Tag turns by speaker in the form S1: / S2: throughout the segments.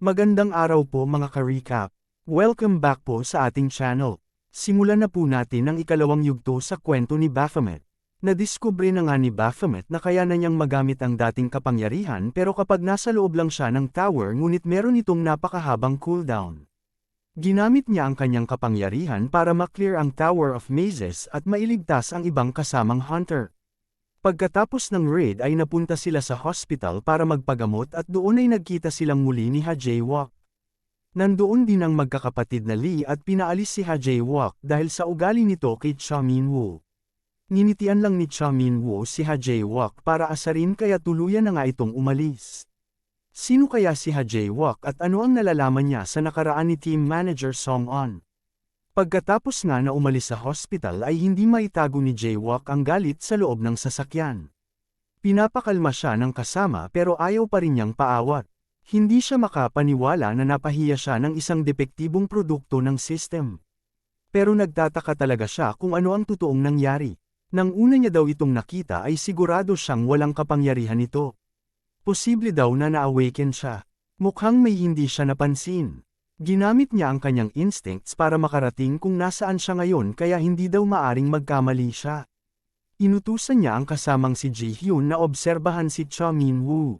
S1: Magandang araw po mga ka-recap. Welcome back po sa ating channel. Simulan na po natin ang ikalawang yugto sa kwento ni Baphomet. Nadiskubre na nga ni Baphomet na kaya na niyang magamit ang dating kapangyarihan pero kapag nasa loob lang siya ng tower ngunit meron itong napakahabang cooldown. Ginamit niya ang kanyang kapangyarihan para maklear ang Tower of Mazes at mailigtas ang ibang kasamang hunter. Pagkatapos ng raid ay napunta sila sa hospital para magpagamot at doon ay nagkita silang muli ni Ha Jae-wook. Nandoon din ang magkakapatid na Lee at pinaalis si Ha Jae-wook dahil sa ugali nito kay Cha Min-woo. Nginitian lang ni Cha Min-woo si Ha Jae-wook para asarin kaya tuluyan na nga itong umalis. Sino kaya si Ha Jae-wook at ano ang nalalaman niya sa nakaraan ni Team Manager Song-on? Pagkatapos nga na umalis sa hospital ay hindi maitago ni Jae-wook ang galit sa loob ng sasakyan. Pinapakalma siya ng kasama pero ayaw pa rin niyang paawat. Hindi siya makapaniwala na napahiya siya ng isang depektibong produkto ng system. Pero nagtataka talaga siya kung ano ang totoong nangyari. Nang una niya daw itong nakita ay sigurado siyang walang kapangyarihan ito. Posible daw na na-awaken siya. Mukhang may hindi siya napansin. Ginamit niya ang kanyang instincts para makarating kung nasaan siya ngayon kaya hindi daw maaring magkamali siya. Inutusan niya ang kasamang si Ji-hyun na obserbahan si Cha Min-woo.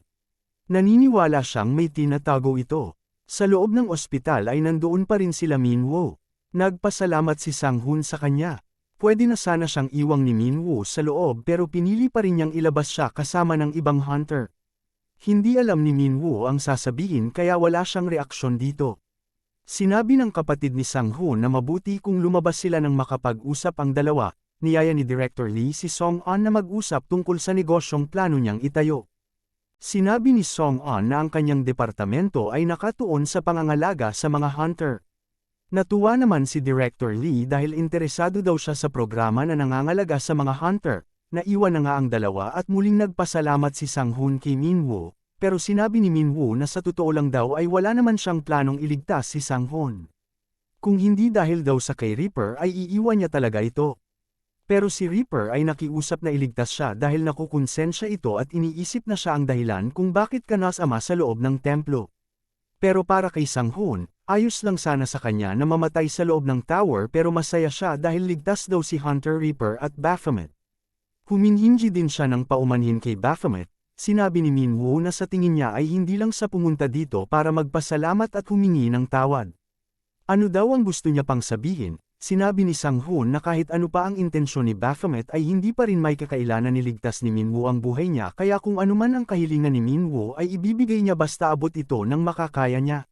S1: Naniniwala siyang may tinatago ito. Sa loob ng ospital ay nandoon pa rin sila Min-woo. Nagpasalamat si Sang-hoon sa kanya. Pwede na sana siyang iwang ni Min-woo sa loob pero pinili pa rin niyang ilabas siya kasama ng ibang hunter. Hindi alam ni Min-woo ang sasabihin kaya wala siyang reaksyon dito. Sinabi ng kapatid ni Sang-hoon na mabuti kung lumabas sila nang makapag-usap ang dalawa, niyaya ni Director Lee si Song-on na mag-usap tungkol sa negosyong plano niyang itayo. Sinabi ni Song-on na ang kanyang departamento ay nakatuon sa pangangalaga sa mga hunter. Natuwa naman si Director Lee dahil interesado daw siya sa programa na nangangalaga sa mga hunter, naiwan na nga ang dalawa at muling nagpasalamat si Sang-hoon kay Min-woo. Pero sinabi ni Min-woo na sa totoo lang daw ay wala naman siyang planong iligtas si Sang-hoon. Kung hindi dahil daw sa kay Reaper ay iiwan niya talaga ito. Pero si Reaper ay nakiusap na iligtas siya dahil nakukonsensya ito at iniisip na siya ang dahilan kung bakit ka nasama sa loob ng templo. Pero para kay Sang-hoon, ayos lang sana sa kanya na mamatay sa loob ng tower pero masaya siya dahil ligtas daw si Hunter Reaper at Baphomet. Huminhingi din siya ng paumanhin kay Baphomet. Sinabi ni Min-woo na sa tingin niya ay hindi lang sa pumunta dito para magpasalamat at humingi ng tawad. Ano daw ang gusto niya pang sabihin, sinabi ni Sang-hoon na kahit ano pa ang intensyon ni Baphomet ay hindi pa rin may kakailanan niligtas ni Min-woo ang buhay niya kaya kung anuman ang kahilingan ni Min-woo ay ibibigay niya basta abot ito ng makakaya niya.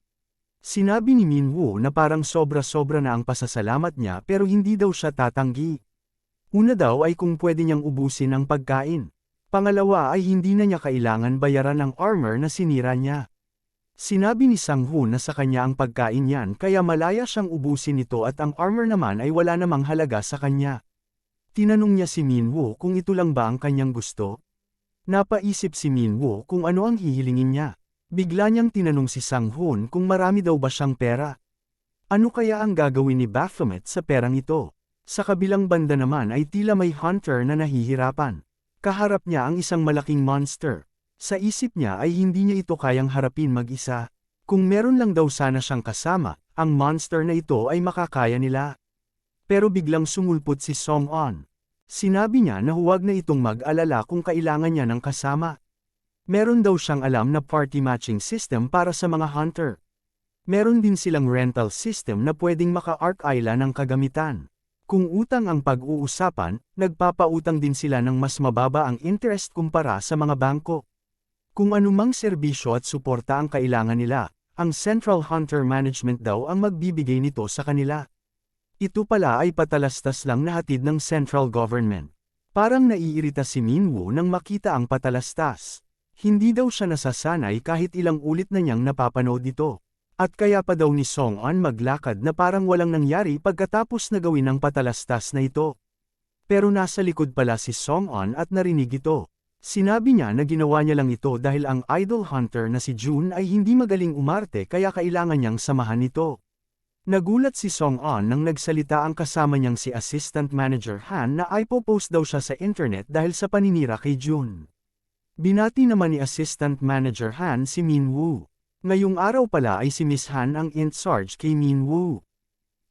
S1: Sinabi ni Min-woo na parang sobra-sobra na ang pasasalamat niya pero hindi daw siya tatanggi. Una daw ay kung pwede niyang ubusin ang pagkain. Pangalawa ay hindi na niya kailangan bayaran ang armor na sinira niya. Sinabi ni Sang-hoon na sa kanya ang pagkain yan kaya malaya siyang ubusin ito at ang armor naman ay wala namang halaga sa kanya. Tinanong niya si Min-woo kung ito lang ba ang kanyang gusto. Napaisip si Min-woo kung ano ang hihilingin niya. Bigla niyang tinanong si Sang-hoon kung marami daw ba siyang pera. Ano kaya ang gagawin ni Baphomet sa perang ito? Sa kabilang banda naman ay tila may hunter na nahihirapan. Kaharap niya ang isang malaking monster. Sa isip niya ay hindi niya ito kayang harapin mag-isa. Kung meron lang daw sana siyang kasama, ang monster na ito ay makakaya nila. Pero biglang sumulpot si Song-on. Sinabi niya na huwag na itong mag-alala kung kailangan niya ng kasama. Meron daw siyang alam na party matching system para sa mga hunter. Meron din silang rental system na pwedeng maka-arc-ila ng kagamitan. Kung utang ang pag-uusapan, nagpapautang din sila ng mas mababa ang interest kumpara sa mga bangko. Kung anumang serbisyo at suporta ang kailangan nila, ang Central Hunter Management daw ang magbibigay nito sa kanila. Ito pala ay patalastas lang na hatid ng central government. Parang naiirita si Min-woo nang makita ang patalastas. Hindi daw siya nasasanay kahit ilang ulit na niyang napapanood ito. At kaya pa daw ni Song-on maglakad na parang walang nangyari pagkatapos na gawin ang patalastas na ito. Pero nasa likod pala si Song-on at narinig ito. Sinabi niya na ginawa niya lang ito dahil ang idol hunter na si Jun ay hindi magaling umarte kaya kailangan niyang samahan ito. Nagulat si Song-on nang nagsalita ang kasama niyang si Assistant Manager Han na ipopost daw siya sa internet dahil sa paninira kay Jun. Binati naman ni Assistant Manager Han si Min-woo. Ngayong araw pala ay si Miss Han ang in-charge kay Minwoo.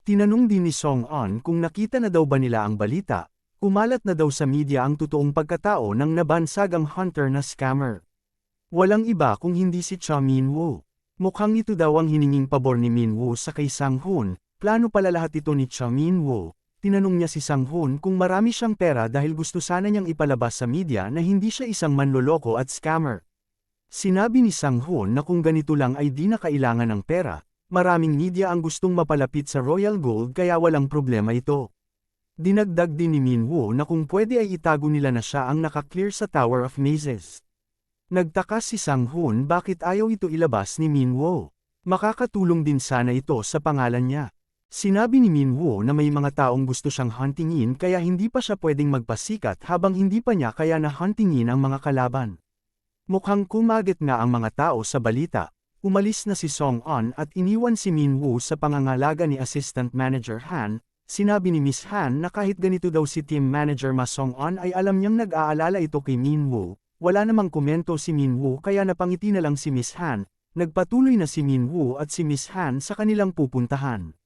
S1: Tinanong din ni Song-on kung nakita na daw ba nila ang balita. Kumalat na daw sa media ang totoong pagkatao ng nabansagang hunter na scammer. Walang iba kung hindi si Cha Minwoo. Mukhang ito daw ang hininging pabor ni Minwoo sa kay Sang-hoon. Plano pala lahat ito ni Cha Minwoo. Tinanong niya si Sang-hoon kung marami siyang pera dahil gusto sana niyang ipalabas sa media na hindi siya isang manloloko at scammer. Sinabi ni Sang-hoon na kung ganito lang ay di na kailangan ng pera, maraming media ang gustong mapalapit sa Royal Gold kaya walang problema ito. Dinagdag din ni Minwoo na kung pwede ay itago nila na siya ang nakaklear sa Tower of Mazes. Nagtaka si Sang-hoon bakit ayaw ito ilabas ni Minwoo. Makakatulong din sana ito sa pangalan niya. Sinabi ni Minwoo na may mga taong gusto siyang huntingin kaya hindi pa siya pwedeng magpasikat habang hindi pa niya kaya na huntingin ang mga kalaban. Mukhang kumaget nga ang mga tao sa balita. Umalis na si Song-on at iniwan si Minwoo sa pangangalaga ni Assistant Manager Han. Sinabi ni Miss Han na kahit ganito daw si Team Manager Ma Song-on ay alam niyang nag-aalala ito kay Minwoo. Wala namang komento si Minwoo kaya napangiti na lang si Miss Han. Nagpatuloy na si Minwoo at si Miss Han sa kanilang pupuntahan.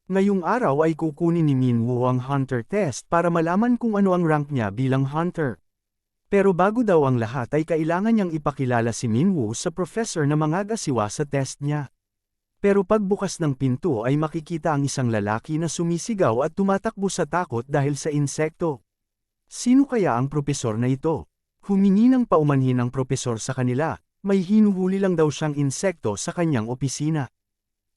S1: Ngayong araw ay kukunin ni Minwoo ang Hunter Test para malaman kung ano ang rank niya bilang Hunter. Pero bago daw ang lahat ay kailangan niyang ipakilala si Minwoo sa professor na mangagasiwa sa test niya. Pero pagbukas ng pinto ay makikita ang isang lalaki na sumisigaw at tumatakbo sa takot dahil sa insekto. Sino kaya ang propesor na ito? Humingi ng paumanhin ang propesor sa kanila, may hinuhuli lang daw siyang insekto sa kanyang opisina.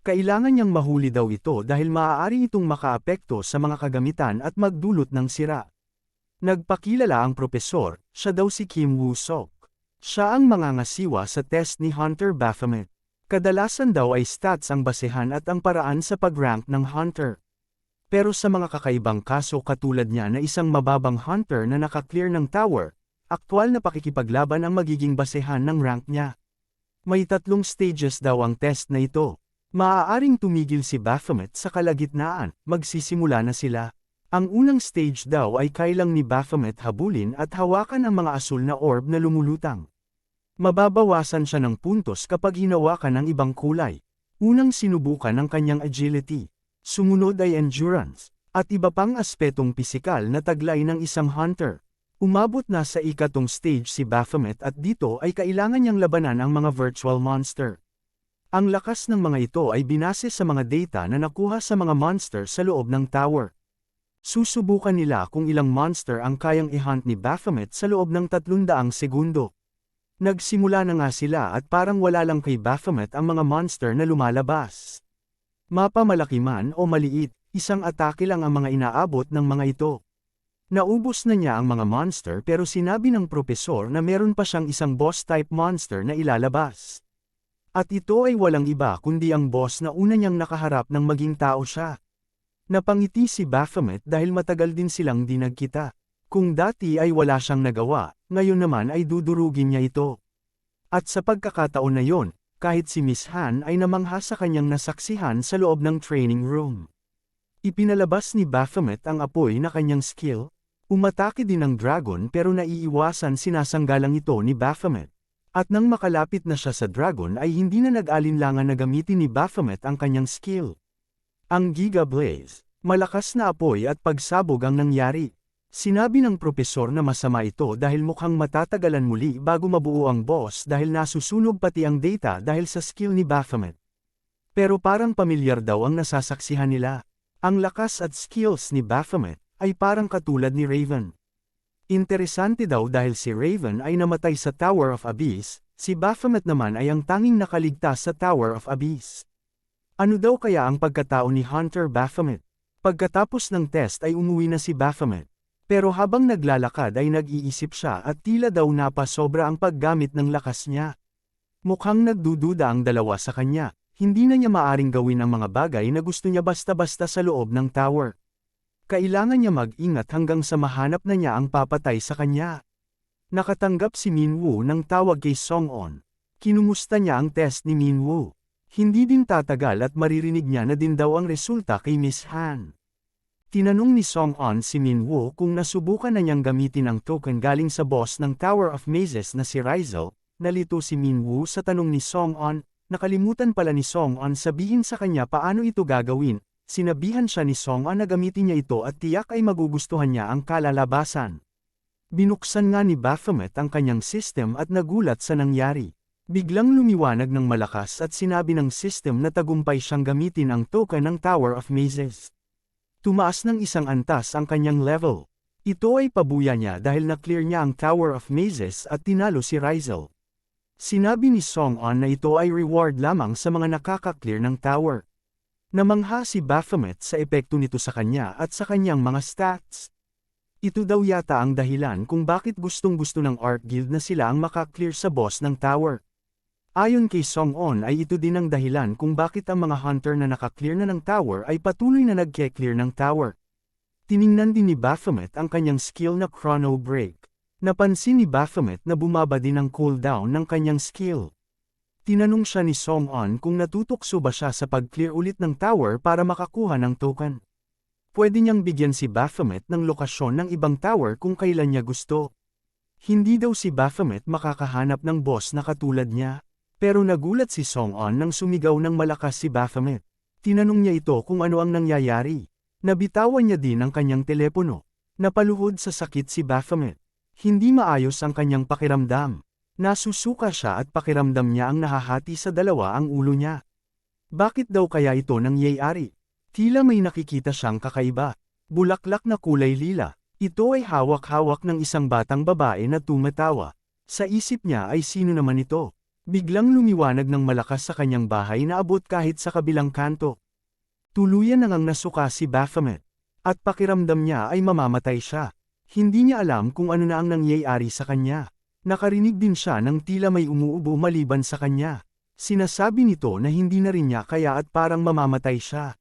S1: Kailangan niyang mahuli daw ito dahil maaari itong makaapekto sa mga kagamitan at magdulot ng sira. Nagpakilala ang propesor, siya daw si Kim Woo-sok. Siya ang mangangasiwa sa test ni Hunter Baphomet. Kadalasan daw ay stats ang basehan at ang paraan sa pag-rank ng Hunter. Pero sa mga kakaibang kaso katulad niya na isang mababang Hunter na nakaklear ng tower, aktwal na pakikipaglaban ang magiging basehan ng rank niya. May 3 stages daw ang test na ito. Maaaring tumigil si Baphomet sa kalagitnaan, magsisimula na sila. Ang unang stage daw ay kailang ni Baphomet habulin at hawakan ang mga asul na orb na lumulutang. Mababawasan siya ng puntos kapag hinawakan ng ibang kulay. Unang sinubukan ang kanyang agility. Sumunod ay endurance, at iba pang aspetong pisikal na taglay ng isang hunter. Umabot na sa ikatong stage si Baphomet at dito ay kailangan niyang labanan ang mga virtual monster. Ang lakas ng mga ito ay binase sa mga data na nakuha sa mga monster sa loob ng tower. Susubukan nila kung ilang monster ang kayang i-hunt ni Baphomet sa loob ng 300 segundo. Nagsimula na nga sila at parang wala lang kay Baphomet ang mga monster na lumalabas. Mapamalaki man o maliit, isang atake lang ang mga inaabot ng mga ito. Naubos na niya ang mga monster pero sinabi ng propesor na meron pa siyang isang boss-type monster na ilalabas. At ito ay walang iba kundi ang boss na una niyang nakaharap ng maging tao siya. Napangiti si Baphomet dahil matagal din silang di nagkita. Kung dati ay wala siyang nagawa, ngayon naman ay dudurugin niya ito. At sa pagkakataon na yon, kahit si Miss Han ay namangha sa kanyang nasaksihan sa loob ng training room. Ipinalabas ni Baphomet ang apoy na kanyang skill. Umatake din ng dragon pero naiiwasan sinasanggalang ito ni Baphomet. At nang makalapit na siya sa dragon ay hindi na nag-alinlangan na gamitin ni Baphomet ang kanyang skill. Ang Giga Blaze, malakas na apoy at pagsabog ang nangyari. Sinabi ng propesor na masama ito dahil mukhang matatagalan muli bago mabuo ang boss dahil nasusunog pati ang data dahil sa skill ni Baphomet. Pero parang pamilyar daw ang nasasaksihan nila. Ang lakas at skills ni Baphomet ay parang katulad ni Raven. Interesante daw dahil si Raven ay namatay sa Tower of Abyss, si Baphomet naman ay ang tanging nakaligtas sa Tower of Abyss. Ano daw kaya ang pagkatao ni Hunter Baphomet? Pagkatapos ng test ay umuwi na si Baphomet. Pero habang naglalakad ay nag-iisip siya at tila daw napasobra ang paggamit ng lakas niya. Mukhang nagdududa ang dalawa sa kanya, hindi na niya maaring gawin ang mga bagay na gusto niya basta-basta sa loob ng tower. Kailangan niya mag-ingat hanggang sa mahanap na niya ang papatay sa kanya. Nakatanggap si Minwoo ng tawag kay Song-on. Kinumusta niya ang test ni Minwoo. Hindi din tatagal at maririnig niya na din daw ang resulta kay Miss Han. Tinanong ni Song-on si Minwoo kung nasubukan na niyang gamitin ang token galing sa boss ng Tower of Mazes na si Rizal. Nalito si Minwoo sa tanong ni Song-on, Nakalimutan pala ni Song-an sabihin sa kanya paano ito gagawin, sinabihan siya ni Song-an na gamitin niya ito at tiyak ay magugustuhan niya ang kalalabasan. Binuksan nga ni Baphomet ang kanyang system at nagulat sa nangyari. Biglang lumiwanag ng malakas at sinabi ng system na tagumpay siyang gamitin ang token ng Tower of Mazes. Tumaas ng isang antas ang kanyang level. Ito ay pabuya niya dahil na-clear niya ang Tower of Mazes at tinalo si Rizal. Sinabi ni Song-an na ito ay reward lamang sa mga nakaka-clear ng tower. Namangha si Baphomet sa epekto nito sa kanya at sa kanyang mga stats. Ito daw yata ang dahilan kung bakit gustong-gusto ng Arc Guild na sila ang makaklear sa boss ng tower. Ayon kay Song-on ay ito din ang dahilan kung bakit ang mga hunter na nakaklear na ng tower ay patuloy na nagke-clear ng tower. Tiningnan din ni Baphomet ang kanyang skill na Chrono Break. Napansin ni Baphomet na bumaba din ang cooldown ng kanyang skill. Tinanong siya ni Song-on kung natutukso ba siya sa pag-clear ulit ng tower para makakuha ng token. Pwede niyang bigyan si Baphomet ng lokasyon ng ibang tower kung kailan niya gusto. Hindi daw si Baphomet makakahanap ng boss na katulad niya. Pero nagulat si Song-on nang sumigaw ng malakas si Baphomet. Tinanong niya ito kung ano ang nangyayari. Nabitawan niya din ang kanyang telepono. Napaluhod sa sakit si Baphomet. Hindi maayos ang kanyang pakiramdam. Nasusuka siya at pakiramdam niya ang nahahati sa dalawa ang ulo niya. Bakit daw kaya ito nangyayari? Tila may nakikita siyang kakaiba. Bulaklak na kulay lila. Ito ay hawak-hawak ng isang batang babae na tumatawa. Sa isip niya ay sino naman ito? Biglang lumiwanag ng malakas sa kanyang bahay na abot kahit sa kabilang kanto. Tuluyan nang nasuka si Baphomet. At pakiramdam niya ay mamamatay siya. Hindi niya alam kung ano na ang nangyayari sa kanya. Nakarinig din siya ng tila may umuubo maliban sa kanya. Sinasabi nito na hindi na rin niya kaya at parang mamamatay siya.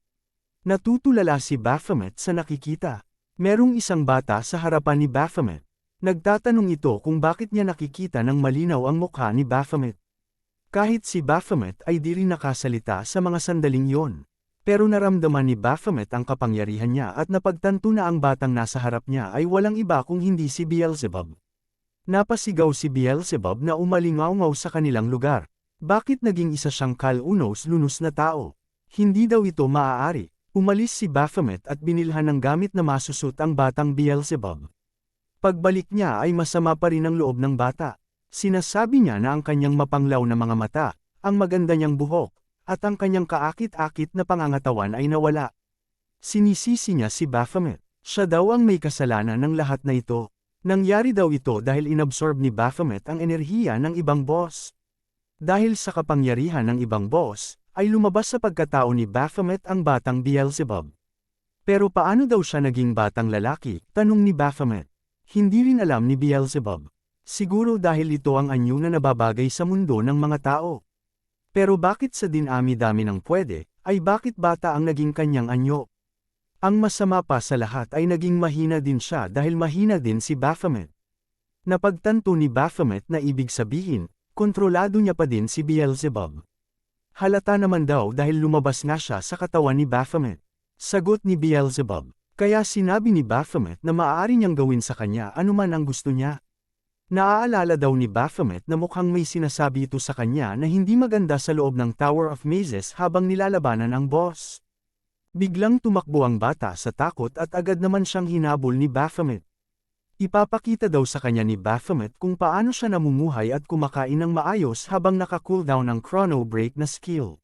S1: Natutulala si Baphomet sa nakikita. Merong isang bata sa harapan ni Baphomet. Nagtatanong ito kung bakit niya nakikita ng malinaw ang mukha ni Baphomet. Kahit si Baphomet ay di rin nakasalita sa mga sandaling yon. Pero naramdaman ni Baphomet ang kapangyarihan niya at napagtanto na ang batang nasa harap niya ay walang iba kung hindi si Beelzebub. Napasigaw si Beelzebub na umalingaw-ngaw sa kanilang lugar. Bakit naging isa siyang kalunos-lunos na tao? Hindi daw ito maaari. Umalis si Baphomet at binilhan ng gamit na masusot ang batang Beelzebub. Pagbalik niya ay masama pa rin ang loob ng bata. Sinasabi niya na ang kanyang mapanglaw na mga mata, ang maganda niyang buhok, at ang kanyang kaakit-akit na pangangatawan ay nawala. Sinisisi niya si Baphomet. Siya daw ang may kasalanan ng lahat na ito. Nangyari daw ito dahil inabsorb ni Baphomet ang enerhiya ng ibang boss. Dahil sa kapangyarihan ng ibang boss, ay lumabas sa pagkatao ni Baphomet ang batang Beelzebub. Pero paano daw siya naging batang lalaki? Tanong ni Baphomet. Hindi rin alam ni Beelzebub. Siguro dahil ito ang anyo na nababagay sa mundo ng mga tao. Pero bakit sa dinami-dami ng pwede, ay bakit bata ang naging kanyang anyo? Ang masama pa sa lahat ay naging mahina din siya dahil mahina din si Baphomet. Napagtanto ni Baphomet na ibig sabihin, kontrolado niya pa din si Beelzebub. Halata naman daw dahil lumabas nga siya sa katawan ni Baphomet. Sagot ni Beelzebub. Kaya sinabi ni Baphomet na maaari niyang gawin sa kanya anuman ang gusto niya. Naaalala daw ni Baphomet na mukhang may sinasabi ito sa kanya na hindi maganda sa loob ng Tower of Mazes habang nilalabanan ang boss. Biglang tumakbo ang bata sa takot at agad naman siyang hinabol ni Baphomet. Ipapakita daw sa kanya ni Baphomet kung paano siya namumuhay at kumakain ng maayos habang naka-cooldown ang Chrono Break na skill.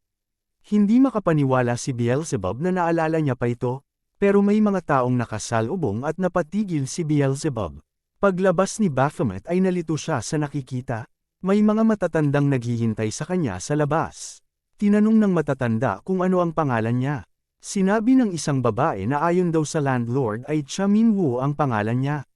S1: Hindi makapaniwala si Beelzebub na naalala niya pa ito, pero may mga taong nakasalubong at napatigil si Beelzebub. Paglabas ni Baphomet ay nalito siya sa nakikita. May mga matatandang naghihintay sa kanya sa labas. Tinanong ng matatanda kung ano ang pangalan niya. Sinabi ng isang babae na ayon daw sa landlord ay Cha Minwoo ang pangalan niya.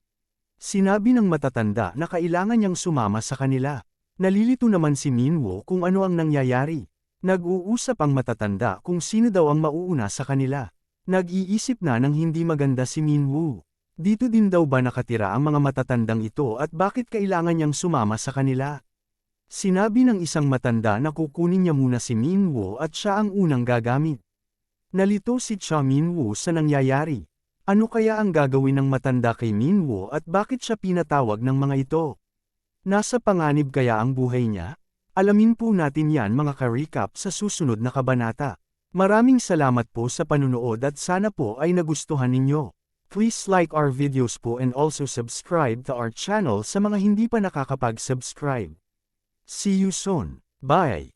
S1: Sinabi ng matatanda na kailangan niyang sumama sa kanila. Nalilito naman si Minwoo kung ano ang nangyayari. Nag-uusap ang matatanda kung sino daw ang mauuna sa kanila. Nag-iisip na ng hindi maganda si Minwoo. Dito din daw ba nakatira ang mga matatandang ito at bakit kailangan niyang sumama sa kanila? Sinabi ng isang matanda na kukunin niya muna si Minwoo at siya ang unang gagamit. Nalito si Cha Minwoo sa nangyayari. Ano kaya ang gagawin ng matanda kay Minwoo at bakit siya pinatawag ng mga ito? Nasa panganib kaya ang buhay niya? Alamin po natin yan mga ka-recap sa susunod na kabanata. Maraming salamat po sa panunood at sana po ay nagustuhan ninyo. Please like our videos po and also subscribe to our channel sa mga hindi pa nakakapag-subscribe. See you soon. Bye!